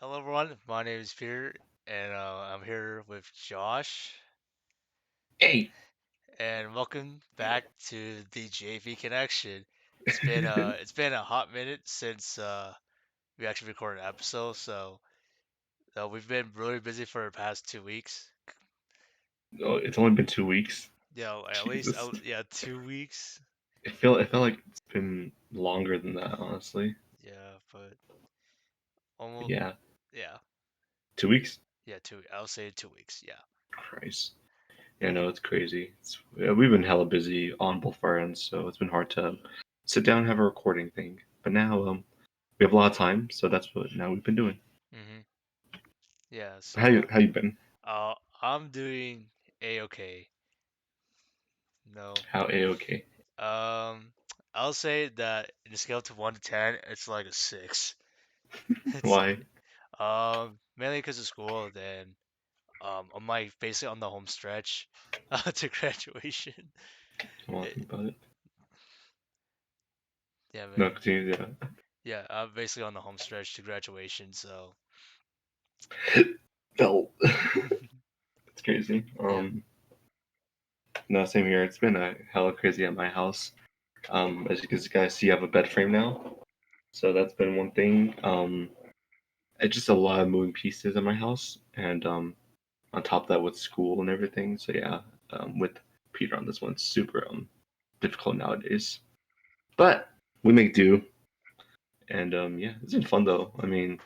Hello everyone, my name is Peter, and I'm here with Josh, Hey. and welcome back to the JV Connection. It's been a hot minute since we actually recorded an episode, so we've been really busy for the past 2 weeks. Oh, it's only been 2 weeks. At least Jesus. yeah, 2 weeks. It felt like it's been longer than that, honestly. Yeah, but But almost yeah, yeah, 2 weeks. yeah, two. I'll say 2 weeks. Yeah. Christ. Yeah, no, it's crazy. We've been hella busy on both our ends, so it's been hard to sit down and have a recording thing. But now, we have a lot of time, so that's what now we've been doing. Mhm. Yeah. How you been? Uh, I'm doing a-okay. No. How a okay? Um, I'll say that in a scale to 1 to 10, it's like a 6. It's Why? mainly because of school. Then I'm like basically on the home stretch to graduation. I want to It, think about it. yeah, No, man. continue. Yeah. Yeah, I'm basically on the home stretch to graduation. So Felt. It's crazy. yeah. No, same here. It's been a hella crazy at my house. As you guys see, I have a bed frame now. So that's been one thing. It's just a lot of moving pieces in my house, and on top of that with school and everything. So yeah, with Peter on this one, it's super difficult nowadays. But we make do, and yeah, it's been fun though. I mean,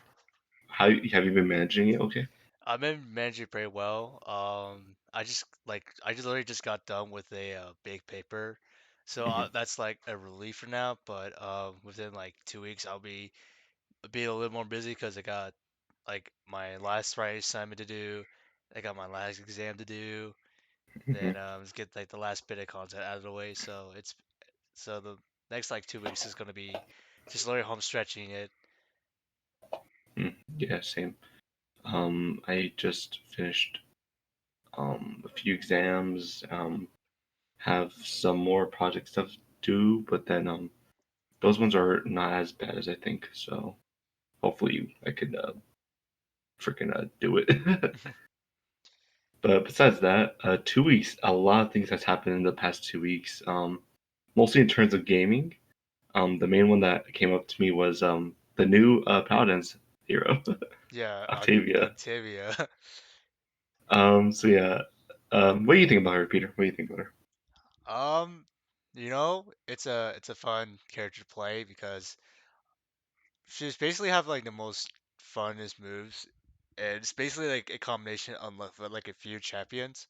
how have you been managing it? Okay. I've been managing pretty well. I just literally just got done with a big paper, so Hmm. that's like a relief for now. But within like 2 weeks, I'll be a little more busy because I got like my last writing assignment to do. I got my last exam to do. Hmm. Then let's get like the last bit of content out of the way. So the next like 2 weeks is gonna be just literally home stretching it. Yeah, same. I just finished a few exams. Have some more project stuff due, but then those ones are not as bad as I think. So hopefully I could freaking do it. But besides that, 2 weeks, a lot of things has happened in the past 2 weeks. Mostly in terms of gaming. The main one that came up to me was the new Paladins hero, Yeah, Octavia. Octavia. So yeah, what do you think about her, Peter? What do you think about her? Um, it's a fun character to play because she's basically have like the most funnest moves, and it's basically like a combination of like a few champions.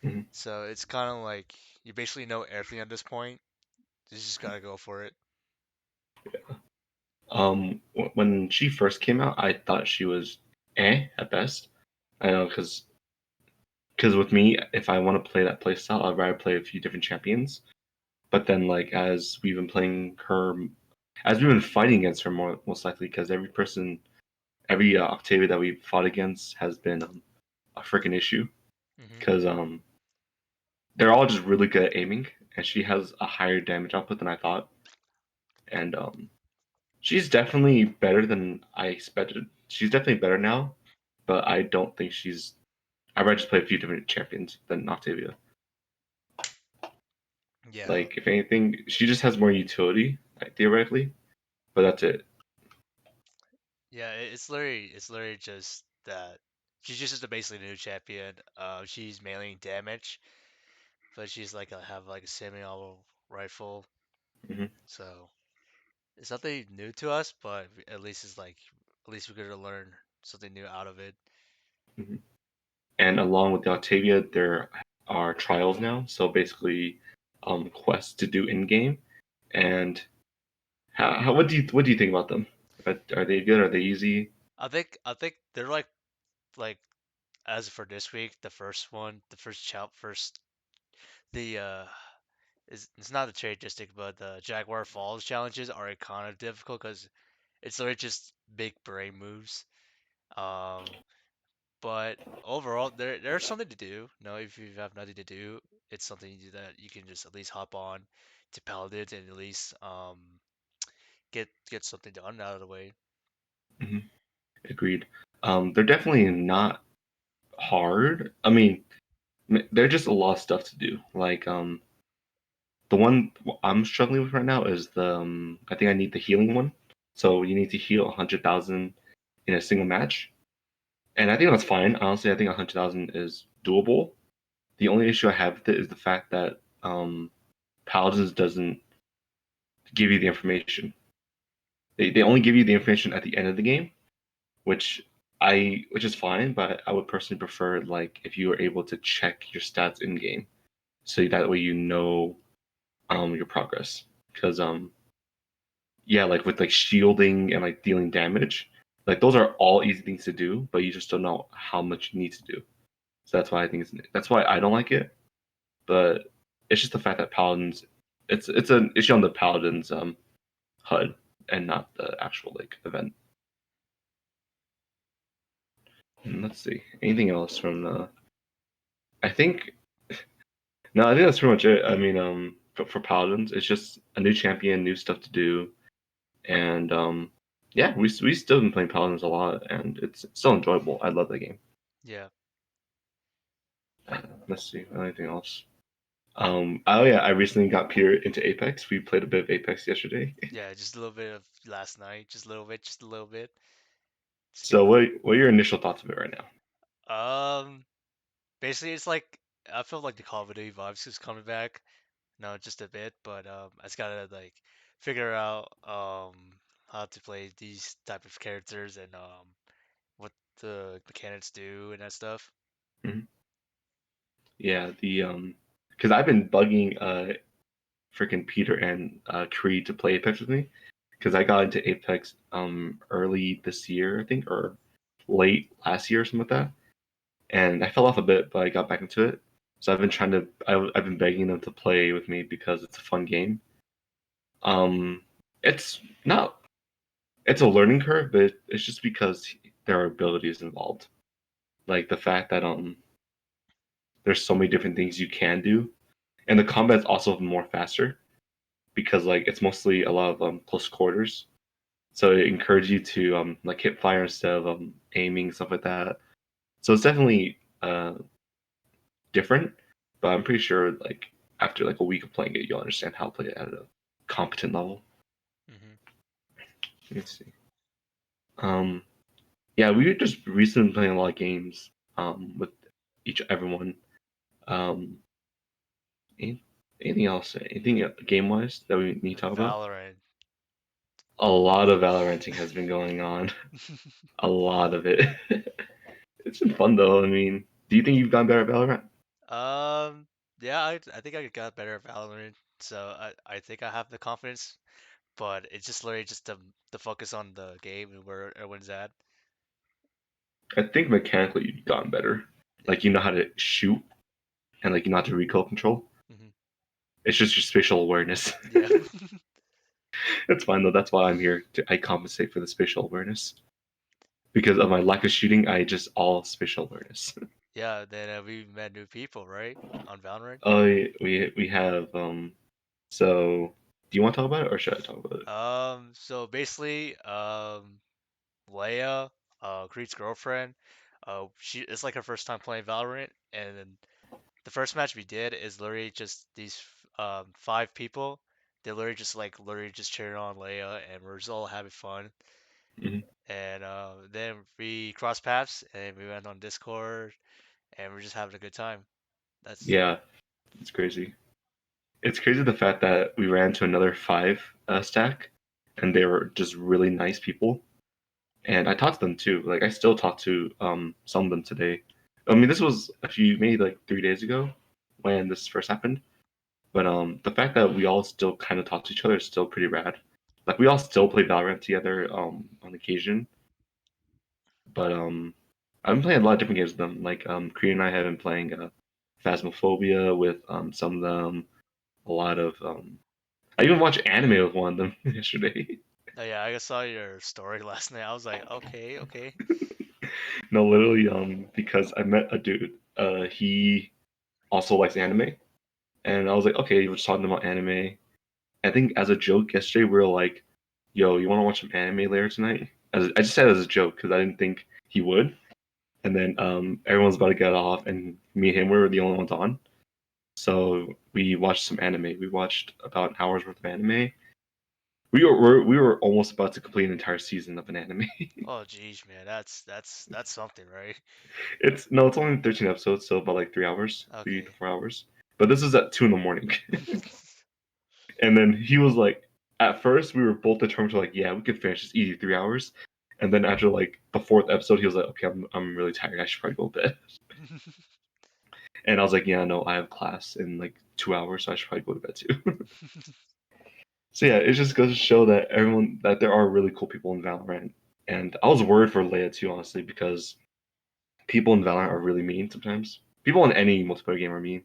Mhm. So it's kind of like you basically know everything at this point. You just gotta go for it. When she first came out, I thought she was at best. I know because with me, if I want to play that playstyle, I'd rather play a few different champions. But then, like as we've been playing her, as we've been fighting against her more most likely, because every Octavia that we've fought against has been a freaking issue. Hmm. Because they're all just really good at aiming, and she has a higher damage output than I thought. And she's definitely better than I expected. She's definitely better now, but I don't think she's. I'd rather just play a few different champions than Octavia. Yeah, Like if anything, she just has more utility, like, theoretically, but that's it. yeah. It's literally just that she's just a basically new champion. She's mainly damage, but she's like have like a semi-auto rifle. Hmm. So it's nothing new to us, but at least we're gonna learn something new out of it. Hmm. And along with the Octavia, there are trials now. So basically, quests to do in game. And what do you think about them? Are they good? Are they easy? I think they're like as for this week, the first one, the first chap first the is it's not the trade district, but the Jaguar Falls challenges are kind of difficult because it's literally just big brain moves. Um, but overall, there's something to do. No, if you have nothing to do, it's something that you can just at least hop on to Paladins and at least get something done out of the way. Mhm. agreed. They're definitely not hard. I mean, they're just a lot of stuff to do. Like the one I'm struggling with right now is the I think I need the healing one. So you need to heal 100,000 in a single match, and I think that's fine. Honestly, I think 100,000 is doable. The only issue I have with it is the fact that Paladins doesn't give you the information. They only give you the information at the end of the game, which which is fine, but I would personally prefer like if you were able to check your stats in game, so that way you know your progress. Because yeah, like with like shielding and like dealing damage, like those are all easy things to do, but you just don't know how much you need to do. So that's why that's why I don't like it. But it's just the fact that paladins, it's an issue on the paladins HUD and not the actual like event. Let's see. Anything else from I think no, I think that's pretty much it. I mean, for Paladins, it's just a new champion, new stuff to do, and yeah, we still been playing Paladins a lot, and it's still enjoyable. I love the game. Yeah, Let's see, anything else? Oh yeah, I recently got Peter into Apex. We played a bit of Apex yesterday. yeah, just a little bit of last night, just a little bit, just a little bit. Just So getting what are your initial thoughts of it right now? basically it's like I feel like the Call of Duty vibes is coming back. No, just a bit, but I just gotta like figure out how to play these type of characters and what the mechanics do and that stuff. Mhm. Yeah, the because I've been bugging freaking Peter and Creed to play Apex with me because I got into Apex early this year, I think, or late last year or something like that. And I fell off a bit, but I got back into it. So I've been I've been begging them to play with me because it's a fun game. Um, it's not, it's a learning curve, but it's just because there are abilities involved. Like the fact that there's so many different things you can do, and the combat's also more faster because like it's mostly a lot of close quarters. So it encourages you to like hip fire instead of aiming stuff like that. So it's definitely different, but I'm pretty sure like after like a week of playing it, you'll understand how to play it at a competent level. Hmm. Let me see. Um, yeah, we were just recently playing a lot of games with everyone. Um, anything else? Anything game wise that we need to talk about? Valorant. A lot of Valoranting has been going on. A lot of it. It's been fun though. I mean, do you think you've gotten better at Valorant? Um, yeah, I think I got better at Valorant, so I think I have the confidence, but it's just literally just the focus on the game and where everyone's at. I think mechanically you've gotten better. Yeah. Like you know how to shoot and like you know how to recoil control. Hmm. It's just your spatial awareness. Yeah. It's fine though. That's why I'm here. I compensate for the spatial awareness because of my lack of shooting. I just all spatial awareness. Yeah, then we met new people, right? On Valorant. Oh, we have So, do you want to talk about it or should I talk about it? So basically, Leia, Creed's girlfriend, she it's like her first time playing Valorant, and then the first match we did is literally just these five people. They literally just like literally just cheering on Leia, and we're just all having fun. Mhm. And then we crossed paths, and we went on Discord, and we're just having a good time. That's Yeah, it's crazy. It's crazy the fact that we ran to another five stack, and they were just really nice people. And I talked to them too. Like I still talk to some of them today. I mean, this was a few, maybe like 3 days ago when this first happened. But the fact that we all still kind of talk to each other is still pretty rad. Like we all still play Valorant together on occasion. But I've been playing a lot of different games with them. Like Kriya and I have been playing Phasmophobia with some of them. A lot of I even watched anime with one of them yesterday. oh yeah, I saw your story last night. I was like, okay, okay. No, literally because I met a dude. He also likes anime, and I was like, okay, we're just talking about anime. I think as a joke yesterday we were like, yo, you want to watch some anime later tonight? I just said it as a joke because I didn't think he would. And then everyone's about to get off, and me and him were the only ones on. So we watched some anime. We watched about an hour's worth of anime. We were almost about to complete an entire season of an anime. Oh, geez, man, that's something, right? It's only 13 episodes, so about like 3 hours, 3 to Okay. 4 hours. But this is at 2 in the morning. And then he was like, at first we were both determined to like, yeah, we could finish this easy 3 hours. And then after like the fourth episode, he was like, okay, I'm really tired. I should probably go to bed. And I was like, yeah, no, I have class in like 2 hours, so I should probably go to bed too. So yeah, it just goes to show that there are really cool people in Valorant. And I was worried for Leia too, honestly, because people in Valorant are really mean sometimes. People in any multiplayer game are mean.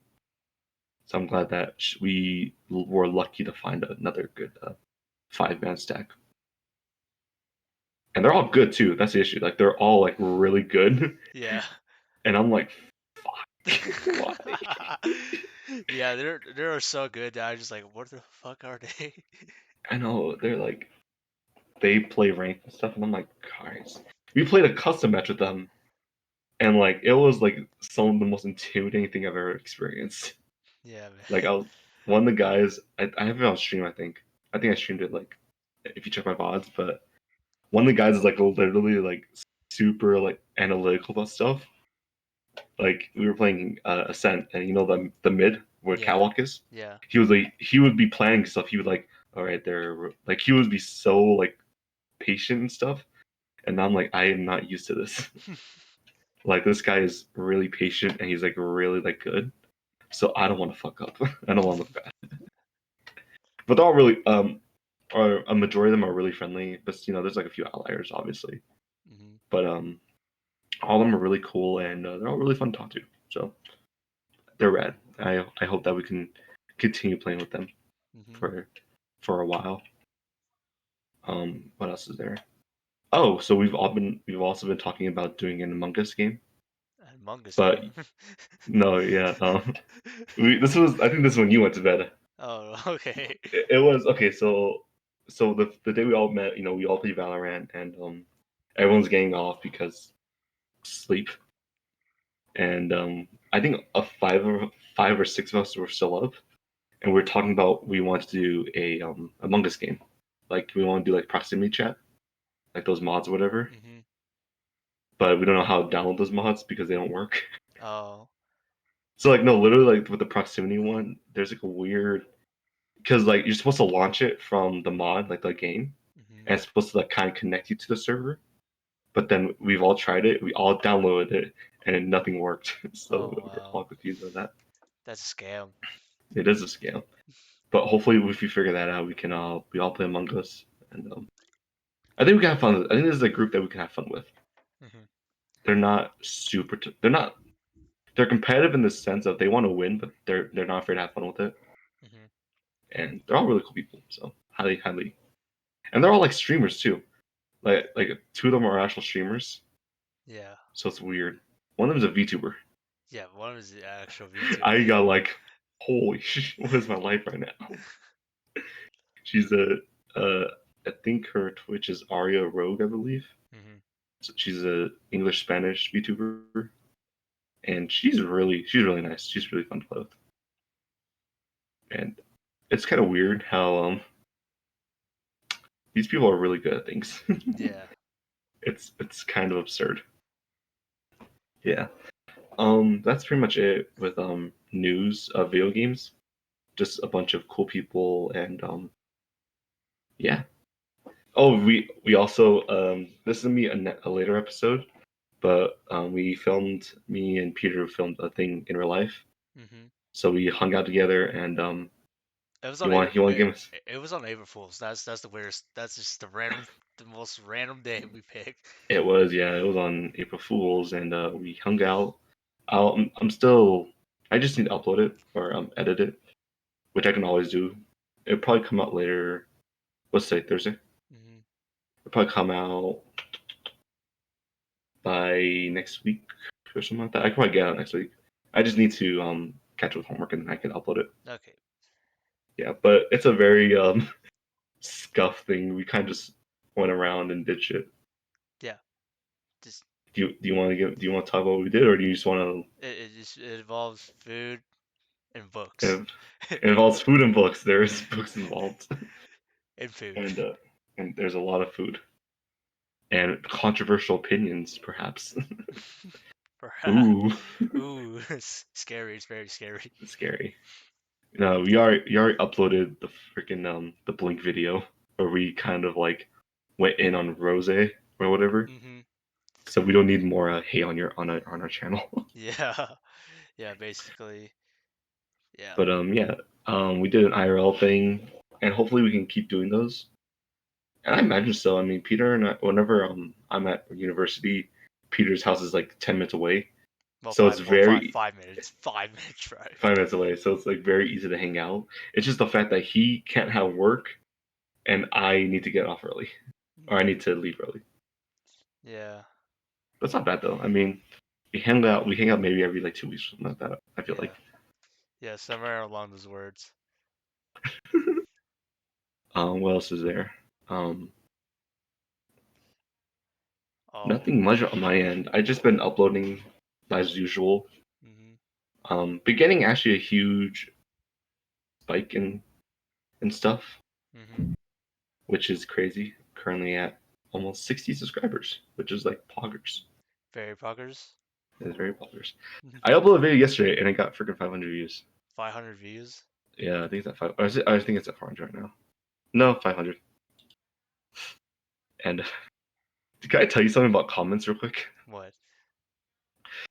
So I'm glad that we were lucky to find another good 5-man stack. And they're all good too. That's the issue. Like they're all like really good, Yeah. and I'm like, fuck, why? Yeah, they're so good that I'm just like, what the fuck are they? I know they're like they play ranked and stuff, and I'm like, guys, we played a custom match with them, and like it was like some of the most intimidating thing I've ever experienced. Yeah, Like I man. was one of the guys. I have it on stream. I think I streamed it like if you check my VODs, but one of the guys is like literally like super like analytical about stuff. Like we were playing Ascent, and you know the mid where Yeah. Catwalk is. Yeah. He was like he would be planning stuff. He would like, all right, there. Like he would be so like patient and stuff, and I'm like, I am not used to this. Like this guy is really patient, and he's like really like good. So I don't want to fuck up. I don't want to look bad. But they're all really are a majority of them are really friendly. But you know, there's like a few outliers, obviously. Hmm. But all of them are really cool, and they're all really fun to talk to. So they're rad. I hope that we can continue playing with them Hmm. for a while. What else is there? Oh, so we've also been talking about doing an Among Us game, Among Us but game. no, yeah. I think this is when you went to bed. Oh, okay. It was okay. So the day we all met, you know, we all play Valorant, and everyone's getting off because sleep, and I think five or six of us were still up, and we are talking about we want to do a Among Us game, like we want to do like proximity chat, like those mods or whatever. Hmm. But we don't know how to download those mods because they don't work. Oh. So like no, literally like with the proximity one, there's like a weird because like you're supposed to launch it from the mod, like the game, Hmm. and it's supposed to like kind of connect you to the server. But then we've all tried it, we all downloaded it, and nothing worked. So Oh, we're wow. all confused by that. That's a scam. It is a scam. But hopefully, if we figure that out, we all play Among Us, and I think we can have fun. I think this is a group that we can have fun with. Hmm. They're not they're not. They're competitive in the sense of they want to win, but they're not afraid to have fun with it. Hmm. And they're all really cool people. So highly, and they're all like streamers too. Like two of them are actual streamers. Yeah. So it's weird. One of them's a VTuber. Yeah, one is the actual I VTuber. got like, holy shit, what is my life right now? She's uh, I think her Twitch is Aria Rogue, I believe. Hmm. So she's a English Spanish VTuber, and she's really nice. She's really fun to play with, and it's kind of weird how these people are really good at things. Yeah. It's kind of absurd. Yeah. That's pretty much it with news of video games. Just a bunch of cool people and yeah. Oh, we also this is gonna be a later episode, but me and Peter filmed a thing in real life. Hmm. So we hung out together and It was on you want to give us It was on April Fools. That's the weirdest. That's just the most random day we picked. it was yeah, it was on April Fools and we hung out. I'm still I just need to upload it or edit it, which I can always do. It'll probably come out later. Let's say Thursday. Hmm. It'll probably come out by next week or something like that. I can probably get it out next week. I just need to catch up with homework and I can upload it. Okay. Yeah, but it's a very scuff thing. We kind of just went around and did shit. Just Do you want to talk about what we did, or do you just want it involves food and books. to? It involves food and books. There's books involved, And food. and uh, and there's a lot of food and controversial opinions, perhaps. Perhaps. Ooh, Ooh, it's scary. It's very scary. scary. No, we already uploaded the freaking the Blink video where we kind of like went in on Rose or whatever. Hmm. So we don't need more hate on our channel. Yeah. Yeah, basically. Yeah. But yeah, we did an IRL thing, and hopefully we can keep doing those. And I imagine so. I mean, Peter and I, whenever I'm at university, Peter's house is like 10 minutes away, so it's Well, five, very 5 minutes. 5 minutes drive. 5 minutes away. So it's like very easy to hang out. It's just the fact that he can't have work, and I need to get off early, or I Hmm. need to leave early. Yeah. That's not bad though. I mean, we hang out maybe every like 2 weeks or something like that. I feel Yeah. like. Yeah, somewhere along those words. What else is there? Um, Oh. Nothing much on my end. I just been uploading as usual. Hmm. Been getting actually a huge spike in stuff, Hmm. which is crazy. Currently at almost 60 subscribers, which is like poggers. Fairy Poggers. It's very poggers. I uploaded a video yesterday and it got freaking 500 views. 500 views. Yeah, I think it's at five. I think it's at 400 right now. No, 500. And can I tell you something about comments real quick? What?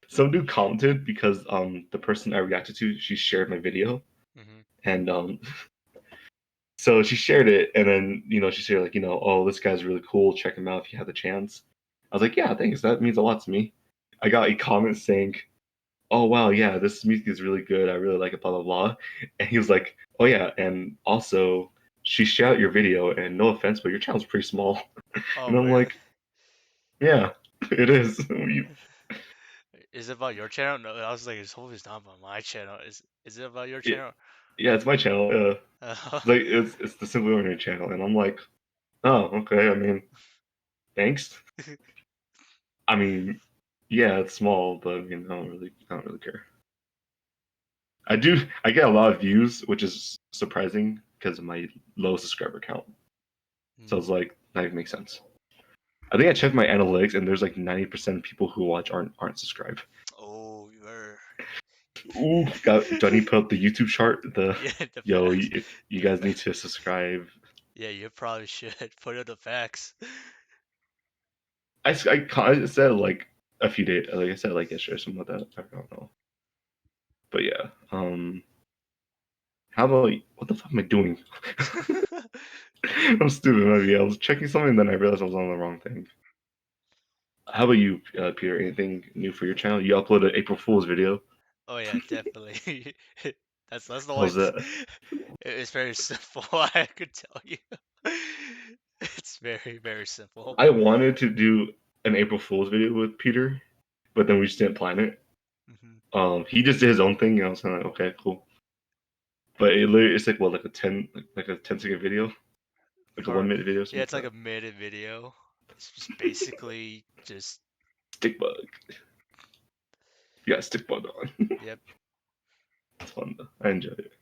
Some dude commented because the person I reacted to, she shared my video, Hmm. and so she shared it, and then she shared like oh, this guy's really cool, check him out if you have the chance. I was like, yeah, thanks, that means a lot to me. I got a comment saying, oh wow, yeah, this music is really good, I really like it, blah blah blah. And he was like, oh yeah, and also she shared out your video, and no offense, but your channel's pretty small. Oh, And I'm really? like, yeah, it is. Is it about your channel? No, I was like, it's hopefully it's not about my channel. Is it about your It, channel? yeah, it's my channel. Uh, Like it's the Simply Ordinary channel, and I'm like, oh, okay. I mean, thanks. I mean, yeah, it's small, but I mean, I don't really care. I get a lot of views, which is surprising because of my low subscriber count. So it's hmm. like that even makes sense. I think I checked my analytics, and there's like 90% of people who watch aren't subscribed. Oh, you're Ooh, do I need to put up the YouTube chart? The yeah, the yo, facts. you You guys need to subscribe. yeah, you probably should put in the facts. I said like a few days, like I said like yesterday or something like that. I don't know, but yeah. How about what the fuck am I doing? I'm stupid. Maybe I was checking something, then I realized I was on the wrong thing. How about you, Peter? Anything new for your channel? You uploaded April Fool's video. Oh yeah, definitely. That's the How's one. that? It's very simple. I could tell you. It's very very simple. I wanted to do an April Fool's video with Peter, but then we just didn't plan it. Hmm. He just did his own thing, and I was kind of like, okay, cool. But it's like what, like a 10-second video, like a Or 1 minute video, yeah, something it's like like that. a minute video. It's just basically just Stick bug. You got stick bug on. yep. It's fun though. I enjoyed it.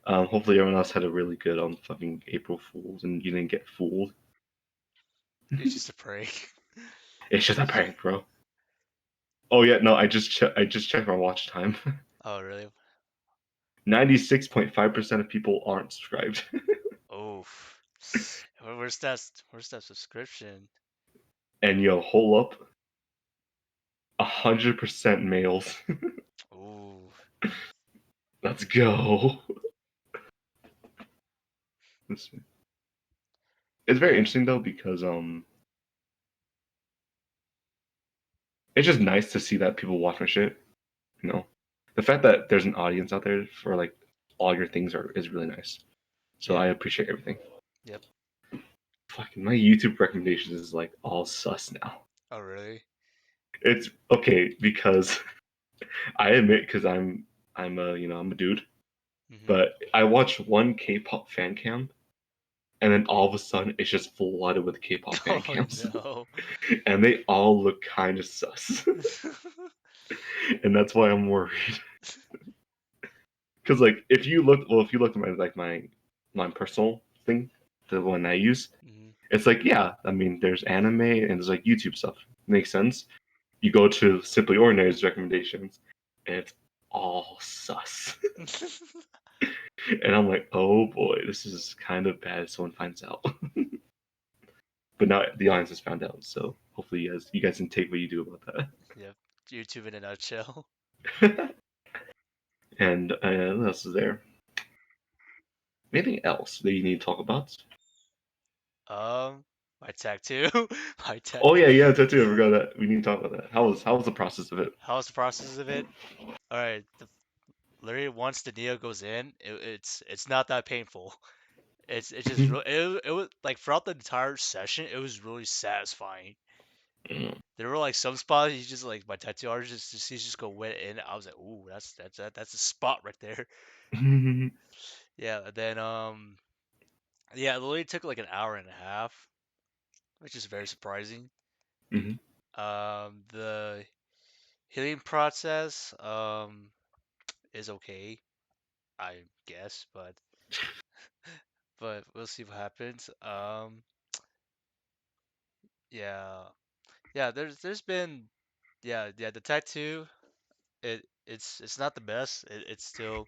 Hopefully everyone else had a really good fucking April Fools and you didn't get fooled. It's just a prank. It's just a prank, bro. Oh yeah, no, I just checked my watch time. Oh really? 96.5% of people aren't subscribed, Oh, where's that subscription? and yo, hold up, 100% males. Oh, Let's go. It's very yeah, interesting though because it's just nice to see that people watch my shit. You know, the fact that there's an audience out there for like all your things is really nice. So I yeah, appreciate everything. yep. Fucking my YouTube recommendations is like all sus now. Oh really? It's okay because I admit because I'm a dude, Hmm. but I watch one K-pop fan cam and then all of a sudden it's just flooded with K-pop fan Oh cams, no. and they all look kind of sus, and that's why I'm worried. Because like if you looked at my personal thing, the one I use, Mhm. it's like yeah, I mean there's anime and there's like YouTube stuff. Makes sense. You go to Simply Ordinary's recommendations, and it's all sus. And I'm like, oh boy, this is kind of bad if someone finds out. But now the audience has found out, so hopefully you guys can take what you do about Yep. YouTube in a nutshell. that. And what else is there? Anything else that you need to talk about? Um, my tattoo. My Oh tattoo. yeah, yeah, tattoo. I forgot that. We need to talk about that. How was the process of it? How's the process of it? All right. Literally, once the needle goes in, it's not that painful. It's just it was like throughout the entire session, it was really satisfying. There were like some spots you just like my tattoo artist he's just go wet in. I was like, ooh, that's a spot right there. Mhm. Yeah. And then yeah, it literally took like an hour and a half, which is very surprising. Mhm. The healing process is okay, I guess, but we'll see what happens. Yeah, yeah. There's been yeah the tattoo. It's not the best. It's still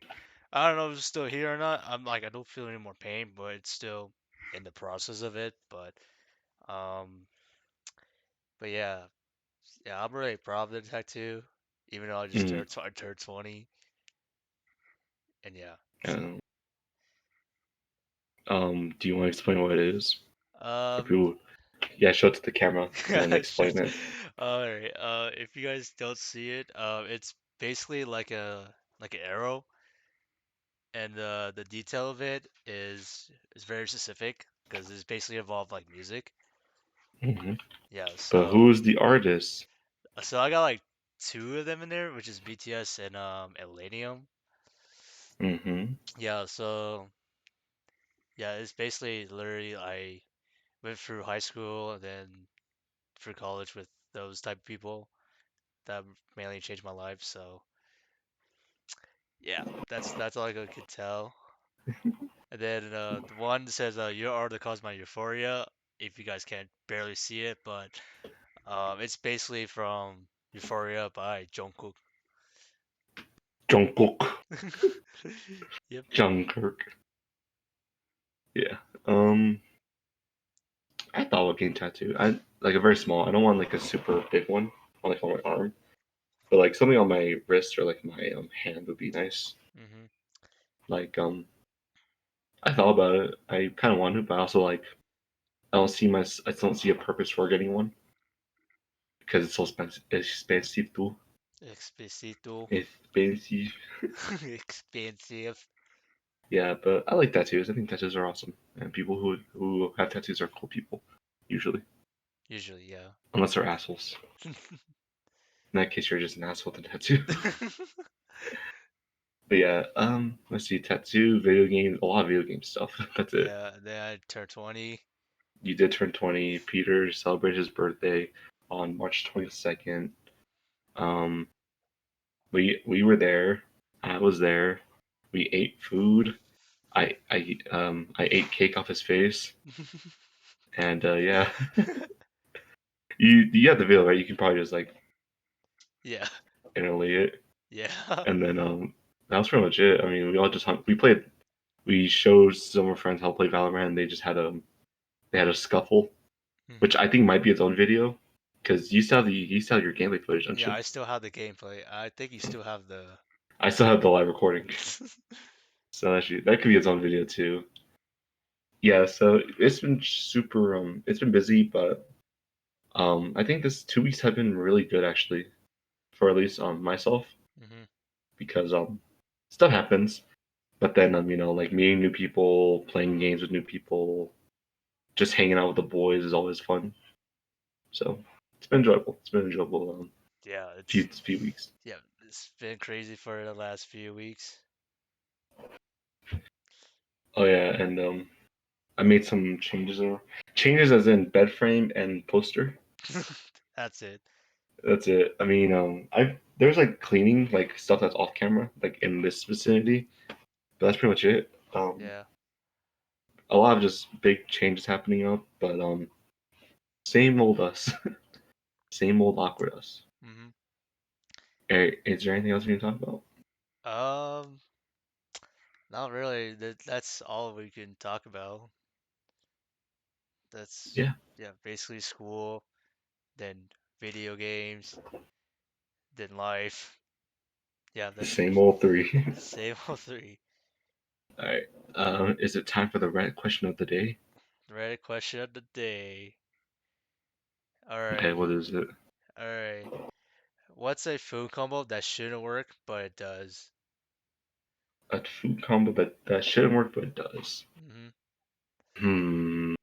I don't know if it's still here or not. I'm like I don't feel any more pain, but it's still in the process of it. Um but yeah, I'm really proud of the tattoo, even though I just Mhm. I turned 20, and yeah. So Um, do you want to explain what it is for um people? Yeah, show it to the camera and then explain shit. it. All right. If you guys don't see it, it's basically like an arrow, and the detail of it is very specific because it's basically involved like music. Hmm. Yeah. But who's the artist? So I got like two of them in there, which is BTS and Elenium. Hmm. Yeah. So yeah, it's basically literally I went through high school and then through college with those type of people that mainly changed my life. So yeah, that's all I could tell. And then the one that says "You are the cause of my euphoria." If you guys can't barely see it, but it's basically from Euphoria by Jungkook. Jungkook. Yep. Jungkook. Yeah. Um, I thought about getting tattoo. I like a very small. I don't want like a super big one, on like on my arm, but like something on my wrist or like my hand would be nice. Hmm. Like I thought about it. I kind of want to, but I also like I don't see a purpose for getting one because it's so expensive. Expensive too. Explicito. Expensive. Expensive. Yeah, but I like tattoos. I think tattoos are awesome, and people who have tattoos are cool people, usually, Usually, yeah. unless they're assholes. In that case, you're just an asshole with a tattoo. But yeah, let's see, tattoo, video games, a lot of video game stuff. That's it. Yeah, then I turned 20. You did turn 20. Peter celebrated his birthday on March 22nd. Um, we were there. I was there. We ate food. I ate cake off his face, and yeah, you have the video right. You can probably just like Yeah. interlay it, Yeah. and then that was pretty much it. I mean, we all just hung. We played. We showed some of our friends how to play Valorant. And they just had they had a scuffle, which Hmm. I think might be its own video, because you still have your gameplay footage, don't Yeah, you? I still have the gameplay. I think you still have the. I still have the live recording, so that could be its own video too. Yeah, so it's been super. It's been busy, but I think this 2 weeks have been really good actually, for at least myself, Hmm. because stuff happens, but then like meeting new people, playing games with new people, just hanging out with the boys is always fun. So it's been enjoyable. It's been enjoyable. Yeah, Few weeks. yeah, it's been crazy for the last few weeks. Oh yeah, and I made some changes. Changes as in bed frame and poster. That's it. That's it. I mean, I there's like cleaning, like stuff that's off camera, like in this vicinity. But that's pretty much it. Yeah. A lot of just big changes happening up, but same old us, same old awkward us. hmm Is there anything else we can talk about? Um, Not really. That's all we can talk about. That's Yeah, yeah, basically school, then video games, then life. Yeah, the that's same pretty old three. same old three. All right. Is it time for the Reddit question of the day? Reddit question of the day. All Okay, right, what is it? all right. What's a food combo that shouldn't work but it does? A food combo that shouldn't work, but it does. hmm Hmm.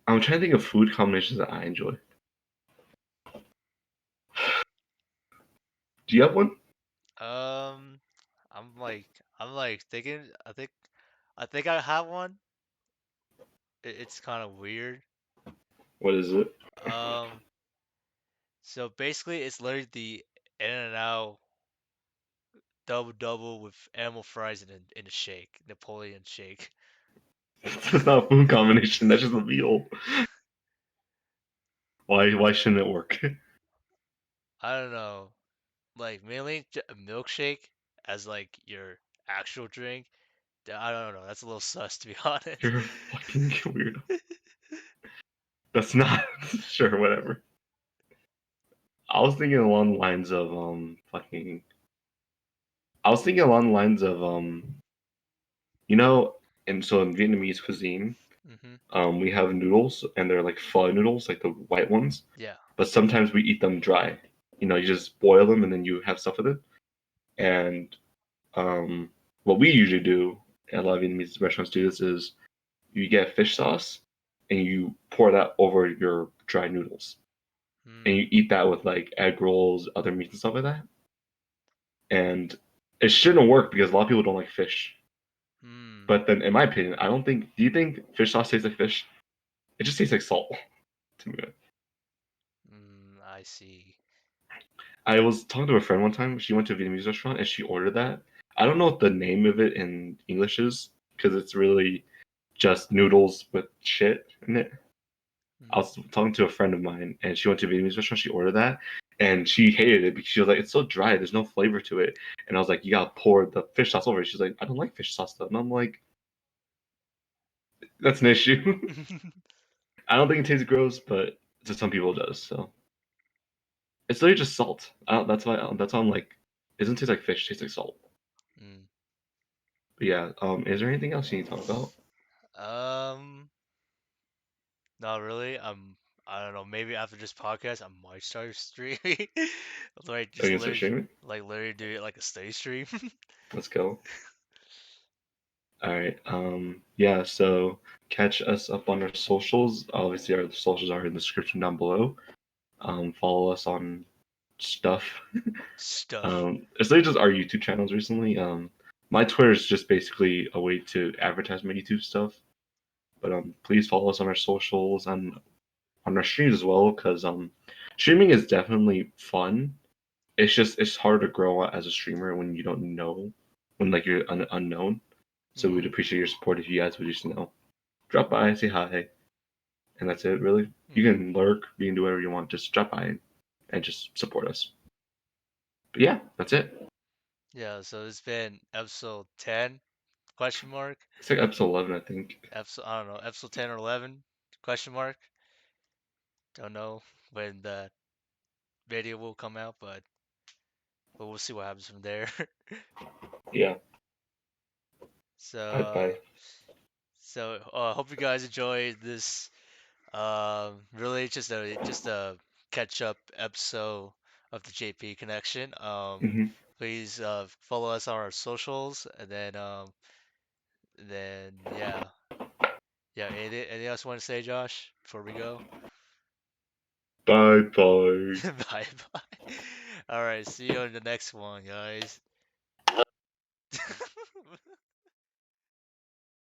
I'm trying to think of food combinations that I enjoy. Do you have one? Um, I'm like thinking. I think I have one. It's kind of weird. What is it? Um, so basically, it's literally the In and Out double double with animal fries in a shake, Napoleon shake. That's not a food combination. That's just a meal. Why shouldn't it work? I don't know, like mainly a milkshake as like your actual drink. I don't know. That's a little sus to be honest. You're a fucking weirdo. That's not sure. Whatever. I was thinking along the lines of fucking. I was thinking along the lines of you know, and so in Vietnamese cuisine, hmm we have noodles and they're like pho noodles, like the white ones. Yeah. But sometimes we eat them dry. You know, you just boil them and then you have stuff with it. And um, what we usually do, and a lot of Vietnamese restaurants do this, is you get fish sauce and you pour that over your dry noodles, and Hmm. you eat that with like egg rolls, other meats and stuff like that. And it shouldn't work because a lot of people don't like fish. Hmm. But then, in my opinion, I don't think. Do you think fish sauce tastes like fish? It just tastes like salt to me. I see. I was talking to a friend one time. She went to a Vietnamese restaurant and she ordered that. I don't know what the name of it in English is because it's really just noodles with shit in it. I Hmm. was talking to a friend of mine and she went to a Vietnamese restaurant. She ordered that and she hated it because she was like, "It's so dry. There's no flavor to it." And I was like, "You gotta pour the fish sauce over it." She's like, "I don't like fish sauce though." And I'm like, "That's an issue." I don't think it tastes gross, but to some people it does. So it's literally just salt. That's why I'm like, it doesn't taste like fish. It tastes like salt. Hmm. But yeah, is there anything else you need to talk about? Um, Not really. I don't know. Maybe after this podcast, I might start streaming. Like Are just you gonna start streaming? literally do it like a study stream. Let's go. All right. Yeah. So catch us up on our socials. Obviously, our socials are in the description down below. Follow us on stuff. Stuff. It's literally just our YouTube channels recently. My Twitter is just basically a way to advertise my YouTube stuff. But please follow us on our socials and on our streams as well, because streaming is definitely fun. It's hard to grow as a streamer when you don't know, when like you're unknown. So we'd Mm-hmm. appreciate your support if you guys would just drop by, say hi, and that's it. Really, you Mm-hmm. can lurk, you can do whatever you want. Just drop by and just support us. But yeah, that's it. Yeah, so it's been episode 10 question mark. It's like episode 11, I think. Episode I don't know, episode 10 or 11 question mark. Don't know when the video will come out, but we'll see what happens from there. Yeah. So Bye bye. hope you guys enjoyed this. Really just a catch up episode of the JP Connection. Hmm. Please follow us on our socials, and then yeah. Anything else you want to say, Josh, before we go? Bye bye. Bye bye. All right, see you on the next one, guys.